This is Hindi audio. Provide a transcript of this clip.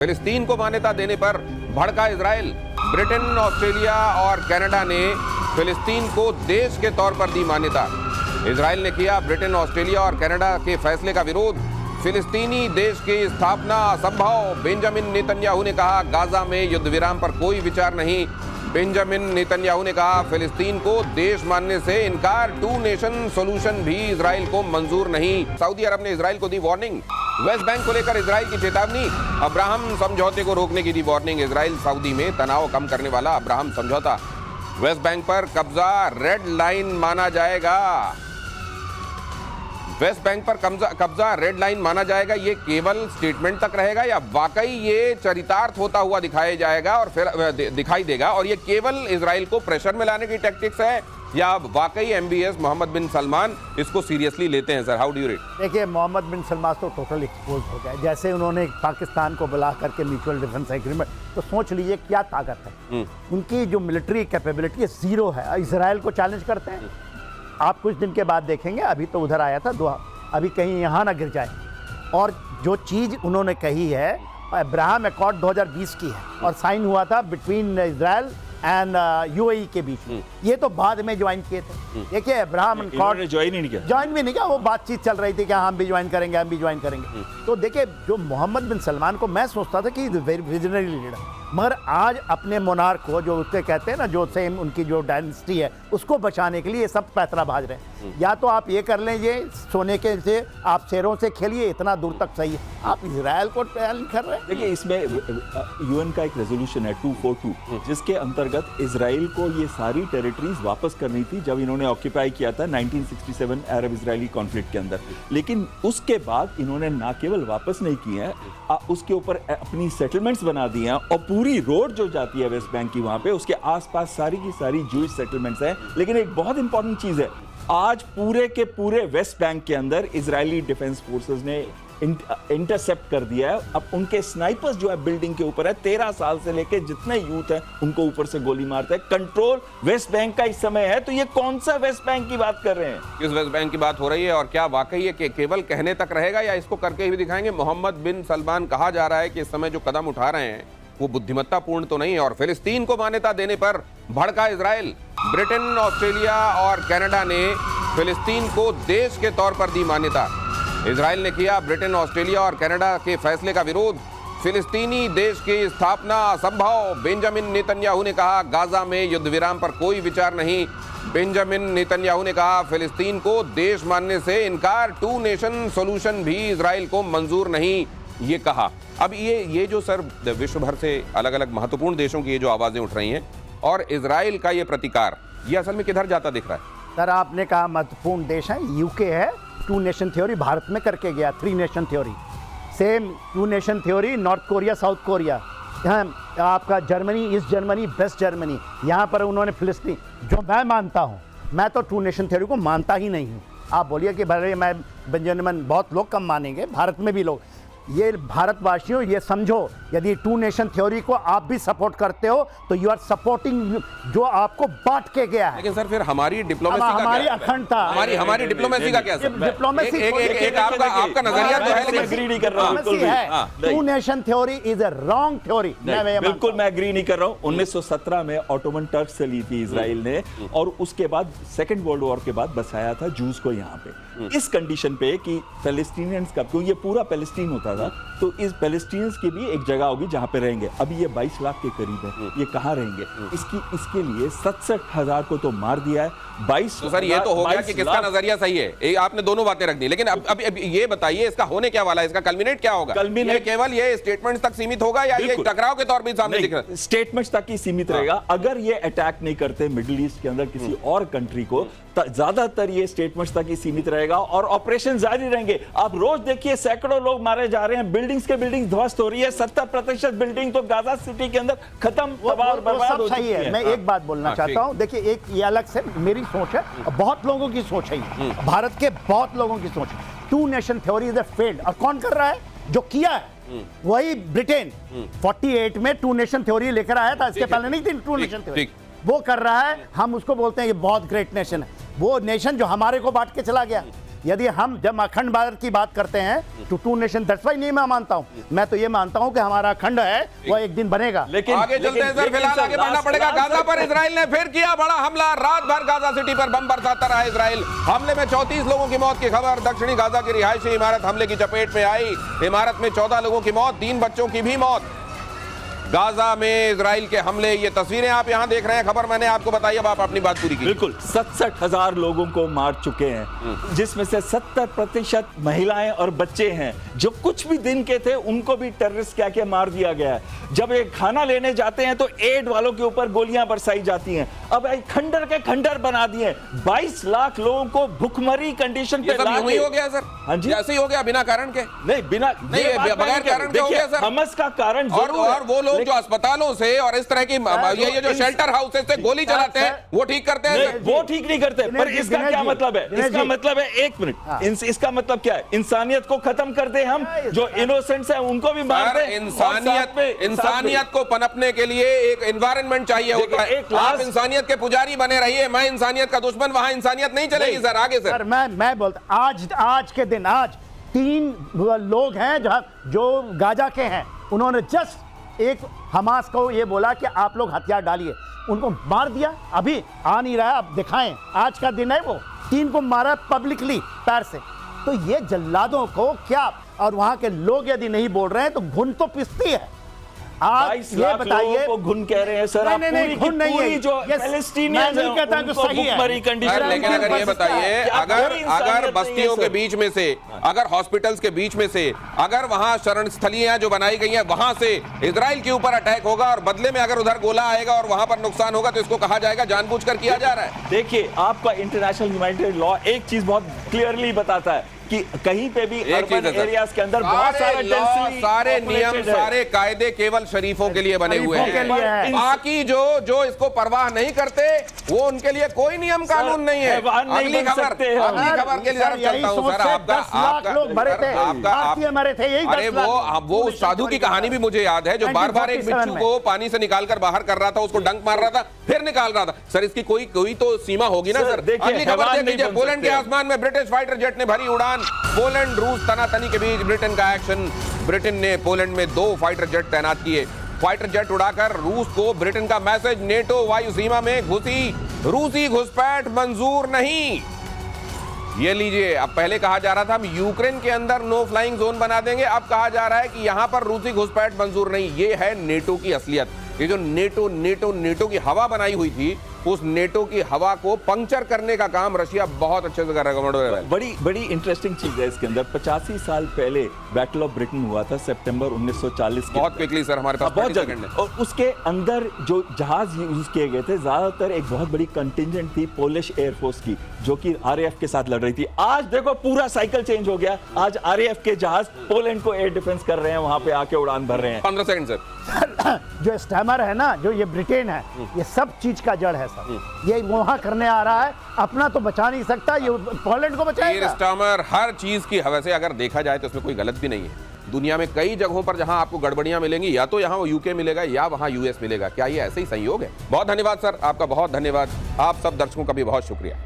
फिलिस्तीन को मान्यता देने पर भड़का इजराइल। ब्रिटेन, ऑस्ट्रेलिया और कनाडा ने फिलिस्तीन को देश के तौर पर दी मान्यता। इजराइल ने किया ब्रिटेन, ऑस्ट्रेलिया और कनाडा के फैसले का विरोध। फिलिस्तीनी देश की स्थापना असंभव। बेंजामिन नेतन्याहू ने कहा, गाजा में युद्ध विराम पर कोई विचार नहीं। बेंजामिन नेतन्याहू ने कहा, फिलिस्तीन को देश मानने से इनकार। 2 नेशन सॉल्यूशन भी इजराइल को मंजूर नहीं। सऊदी अरब ने इजराइल को दी वार्निंग। वेस्ट बैंक को लेकर इजराइल की चेतावनी। अब्राहम समझौते को रोकने की दी वार्निंग। इजराइल सऊदी में तनाव कम करने वाला अब्राहम समझौता। वेस्ट बैंक पर कब्जा रेड लाइन माना जाएगा। वेस्ट बैंक पर कब्जा रेड लाइन माना जाएगा। ये केवल स्टेटमेंट तक रहेगा या वाकई ये चरितार्थ होता हुआ दिखाया जाएगा और फिर दिखाई देगा, और ये केवल इजराइल को प्रेशर में लाने की टैक्टिक्स है या वाकई एमबीएस मोहम्मद बिन सलमान इसको सीरियसली लेते हैं? Sir, how do you read? देखिए, मोहम्मद बिन सलमान तो टोटल एक्सपोज हो गया। जैसे उन्होंने पाकिस्तान को बुला करके म्यूचुअल डिफेंस एग्रीमेंट, तो सोच लीजिए क्या ताकत है उनकी। जो मिलिट्री कैपेबिलिटी है जीरो है। इजराइल को चैलेंज करते हैं। आप कुछ दिन के बाद देखेंगे, अभी तो उधर आया था दोहा, अभी कहीं यहाँ ना गिर जाए। और जो चीज़ उन्होंने कही है, अब्राहम अकॉर्ड 2020 की है और साइन हुआ था बिटवीन इजराइल एंड यूएई के बीच में। ये तो बाद में ज्वाइन किए थे। देखिए, अब्राहम अकॉर्ड ज्वाइन ही नहीं किया, ज्वाइन भी नहीं किया। वो बातचीत चल रही थी कि हम भी ज्वाइन करेंगे, हम भी ज्वाइन करेंगे। तो देखिए, जो मोहम्मद बिन सलमान को मैं सोचता था कि विजनरी लीडर, मगर आज अपने मोनार्क को, जो उसके कहते हैं ना, जो सेम उनकी जो डायनेस्टी है, उसको बचाने के लिए ये सब पैतरा भाज रहे हैं। या तो आप ये कर लें, ये सोने के से आप शेरों से खेलिए, इतना दूर तक सही है। आप इजराइल को चैलेंज कर रहे हैं। देखिए, इसमें यूएन का एक रेजोल्यूशन है 242, जिसके अंतर्गत इजराइल को ये सारी टेरिटरीज वापस करनी थी जब इन्होंने ऑक्यूपाई किया था 1967 अरब इजरायली कॉन्फ्लिक्ट के अंदर। लेकिन उसके बाद इन्होंने ना केवल वापस नहीं किए हैं, उसके ऊपर अपनी सेटलमेंट्स बना दिए हैं। और पूरी रोड जो जाती है वेस्ट बैंक की, वहां पे उसके आसपास सारी की सारी जूइश सेटलमेंट्स हैं। लेकिन एक बहुत इंपॉर्टेंट चीज है, आज पूरे के पूरे वेस्ट बैंक के अंदर इजरायली डिफेंस फोर्सेस ने इंटरसेप्ट कर दिया है। अब उनके स्नाइपर्स जो है बिल्डिंग के ऊपर है, 13 साल से लेके जितने यूथ है उनको ऊपर से गोली मारते हैं। कंट्रोल वेस्ट बैंक का इस समय है। तो ये कौन सा वेस्ट बैंक की बात कर रहे हैं? किस वेस्ट बैंक की बात हो रही है? और क्या वाकई ये केवल कहने तक रहेगा या इसको करके भी दिखाएंगे? मोहम्मद बिन सलमान कहा जा रहा है कि इस समय जो कदम उठा रहे हैं वो बुद्धिमत्तापूर्ण तो नहीं है। और फिलिस्तीन को मान्यता देने पर भड़का इजराइल। ब्रिटेन, ऑस्ट्रेलिया और कनाडा ने फिलिस्तीन को देश के तौर पर दी मान्यता। इजराइल ने किया ब्रिटेन, ऑस्ट्रेलिया और कनाडा के फैसले का विरोध। फिलिस्तीनी देश की स्थापना असंभव। बेंजामिन नेतन्याहू ने कहा, गाजा में युद्ध विराम पर कोई विचार नहीं। बेंजामिन नेतन्याहू ने कहा, फिलिस्तीन को देश मानने से इनकार। 2 नेशन सॉल्यूशन भी इजराइल को मंजूर नहीं, ये कहा। अब ये जो सर विश्व भर से अलग अलग महत्वपूर्ण देशों की ये जो आवाजें उठ रही हैं और इजराइल का ये प्रतिकार, ये असल में किधर जाता दिख रहा है? सर, आपने कहा महत्वपूर्ण देश है, यूके है। 2 नेशन थ्योरी भारत में करके गया। 3 nation theory, same 2 nation theory North Korea, South Korea, यहाँ आपका Germany, East Germany, West Germany, यहाँ पर उन्होंने फिलिस्तीन, जो मैं मानता हूँ, मैं तो 2 नेशन थ्योरी को मानता ही नहीं हूँ। आप बोलिए कि भले मैं बेंजामिन, बहुत लोग कम मानेंगे, भारत में भी लोग। ये भारतवासियों, ये समझो, यदि 2 नेशन थ्योरी को आप भी सपोर्ट करते हो तो यू आर सपोर्टिंग जो आपको बांट के गया है। लेकिन सर, फिर हमारी डिप्लोमेसी का हमारी क्या? अखंडता, हमारी डिप्लोमेसी का क्या सर? डिप्लोमेसी एक आपका नजरिया तो है, लेकिन एग्री नहीं कर रहा हूं। बिल्कुल भी 2 nation theory is a wrong theory. बिल्कुल मैं एग्री नहीं कर रहा हूं। 1917 में ऑटोमन टर्क से ली थी इजराइल ने, और उसके बाद सेकंड वर्ल्ड वॉर के बाद बसाया था जूस को यहाँ पे, इस कंडीशन पे कि पैलेस्टीनियंस का, क्योंकि ये पूरा पैलेस्टीन होता था, तो इस पैलेस्टीनियंस की भी एक जगह होगी जहां पे रहेंगे। अभी ये 22 लाख के करीब है, ये कहाँ रहेंगे? इसके लिए 67,000 को तो मार दिया है। 22, तो सर, ये तो हो गया कि किसका नजरिया सही है। आपने दोनों बातें रख दी, लेकिन अब ये बताइए, इसका होने क्या वाला है? इसका कल्मिनेट क्या होगा? कल्मिनेट केवल ये स्टेटमेंट्स तक सीमित होगा या ये टकराव के तौर पर सामने दिख रहा है? स्टेटमेंट्स तक ही सीमित रहेगा। अगर ये अटैक नहीं करते मिडिल ईस्ट के अंदर किसी और कंट्री को, ज्यादातर ये स्टेटमेंट्स तक ही सीमित रहेगा और ऑपरेशन जारी रहेंगे। आप रोज देखिए, सैकड़ों लोग मारे जा रहे हैं, बिल्डिंग्स के बिल्डिंग ध्वस्त हो रही है। 70% बिल्डिंग तो गाजा सिटी के अंदर खत्म, बर्बाद हो सही है। मैं एक बात बोलना चाहता हूं। देखिए, एक ये अलग से मेरी सोच है, बहुत लोगों की सोच है, भारत के बहुत लोगों की सोच है। 2 nation theory is a failed. और कौन कर रहा है? जो किया है वही ब्रिटेन 48 में 2 नेशन थ्योरी लेकर आया था। इसके पहले नहीं थी 2 नेशन थ्योरी। वो कर रहा है, हम उसको बोलते हैं ये बहुत ग्रेट नेशन है। वो नेशन जो हमारे को बांट के चला गया। यदि हम जब अखंड भारत की बात करते हैं तो टू नेशन, दैट्स व्हाई नहीं मैं मानता हूं। मैं तो ये मानता हूं कि हमारा अखंड है वो एक दिन बनेगा। लेकिन आगे चलते हैं सर, फिलहाल आगे बढ़ना पड़ेगा। गाजा पर इजराइल ने फिर किया बड़ा हमला। रात भर गाजा सिटी पर बम बरसाता रहा इजराइल। हमले में 34 लोगों की मौत की खबर। दक्षिणी गाजा की रिहायशी इमारत हमले की चपेट में आई। इमारत में 14 लोगों की मौत, 3 बच्चों की भी मौत। गाजा में इजराइल के हमले, ये तस्वीरें आप यहां देख रहे हैं। खबर मैंने आपको बताई, अब आप अपनी बात पूरी की। बिल्कुल 67,000 लोगों को मार चुके हैं, जिसमें से 70% महिलाएं और बच्चे हैं जो कुछ भी दिन के थे, उनको भी टेररिस्ट क्या क्या मार दिया गया है। जब एक खाना लेने जाते हैं तो एड वालों के ऊपर गोलियां बरसाई जाती हैं। अब खंडर के खंडर बना दिए। 22 लाख लोगों को भुखमरी कंडीशन पे यूं ही हो गया सर। हाँ जी, ऐसे ही हो गया बिना कारण के? नहीं, बिना नहीं, बगैर कारण के हो गया सर। हमस का कारण जरूर है। और वो लोग जो अस्पतालों से और इस तरह की ये जो शेल्टर हाउसेस से गोली चलाते हैं, वो ठीक करते हैं? वो ठीक नहीं करते। पर इसका क्या मतलब है? इसका मतलब है, एक मिनट, इसका मतलब क्या है? इंसानियत को खत्म कर दे हम, जो इनोसेंट्स हैं उनको भी मार दे। इंसानियत को पनपने के लिए एक एनवायरनमेंट चाहिए होता है। आप इंसानियत के पुजारी बने रहिए, मैं इंसानियत का दुश्मन, वहां इंसानियत नहीं चलेगी सर। आगे सर। मैं बोलता आज के दिन 3 लोग हैं जो गाजा के हैं, उन्होंने जस्ट एक हमास को ये बोला कि आप लोग हथियार डालिए, उनको मार दिया। अभी आ नहीं रहा, अब दिखाएं, आज का दिन है। वो 3 को मारा पब्लिकली पैर से। तो ये जल्लादों को क्या, और वहां के लोग यदि नहीं बोल रहे हैं तो घुन तो पिसती है। आज ये बताइए को घुन कह रहे हैं सर। नहीं, घुन नहीं है। जो पैलेस्टीनियंस नहीं कहता कि सही है। लेकिन अगर ये बताइए, अगर बस्तियों के बीच में से, अगर हॉस्पिटल्स के बीच में से, अगर वहां शरण स्थलियां जो बनाई गई हैं वहां से इजराइल के ऊपर अटैक होगा और बदले में अगर उधर गोला आएगा और वहां पर नुकसान होगा, तो इसको कहा जाएगा जानबूझकर किया जा रहा है। देखिए, आपका इंटरनेशनल ह्यूमैनिटेरियन लॉ एक चीज बहुत क्लियरली बताता है कि कहीं पे भी अर्बन एरियाज के अंदर बहुत सारे नियम, सारे कायदे केवल शरीफों के लिए बने हुए हैं। बाकी जो इसको परवाह नहीं करते, वो उनके लिए कोई नियम कानून नहीं है। अगली खबर के लिए चलता हूं सर। अरे वो उस साधु की कहानी भी मुझे याद है, जो बार बार एक बिच्छू को पानी से निकालकर बाहर कर रहा था, उसको डंक मार रहा था, फिर निकाल रहा था। सर, इसकी कोई तो सीमा होगी ना सर। अगली खबर देख लीजिए। पोलैंड के आसमान में ब्रिटिश फाइटर जेट ने भरी उड़ान। पोलैंड रूस तनातनी के बीच ब्रिटेन का एक्शन। ब्रिटेन ने पोलैंड में 2 फाइटर जेट तैनात किए। फाइटर जेट उड़ाकर रूस को ब्रिटेन का मैसेज, नेटो वायु सीमा में घुसी रूसी घुसपैठ मंजूर नहीं। ये लीजिए, अब पहले कहा जा रहा था हम यूक्रेन के अंदर नो फ्लाइंग जोन बना देंगे, अब कहा जा रहा है कि यहां पर रूसी घुसपैठ मंजूर नहीं। ये है नेटो की असलियत। ये जो नेटो की हवा बनाई हुई थी, उस नेटो की हवा को पंक्चर करने का काम रशिया बहुत अच्छे से कर रहा है। बड़ी इंटरेस्टिंग चीज है इसके अंदर। 85 साल पहले बैटल ऑफ ब्रिटेन हुआ था, सितंबर 1940 बहुत क्विकली सर, हमारे पास बहुत सेकंड है। और उसके अंदर जो जहाज यूज किए गए थे, ज्यादातर एक बहुत बड़ी कंटिजेंट थी पोलिश एयरफोर्स की, जो कि आरएएफ के साथ लड़ रही थी। आज देखो पूरा साइकिल चेंज हो गया। आज आरएएफ के जहाज पोलैंड को एयर डिफेंस कर रहे हैं, वहां पे आके उड़ान भर रहे हैं। 15 सेकंड सर। जो स्टैमर है ना, जो ये ब्रिटेन है, ये सब चीज का जड़ है सर। ये वहां करने आ रहा है, अपना तो बचा नहीं सकता, ये पोलैंड को बचाएगा। स्टैमर हर चीज की, वैसे अगर देखा जाए तो इसमें कोई गलत भी नहीं है। दुनिया में कई जगहों पर जहां आपको गड़बड़ियां मिलेंगी, या तो यहां वो यूके मिलेगा या वहां यूएस मिलेगा। क्या ये ऐसे ही संयोग है? बहुत धन्यवाद सर, आपका बहुत धन्यवाद। आप सब दर्शकों का भी बहुत शुक्रिया।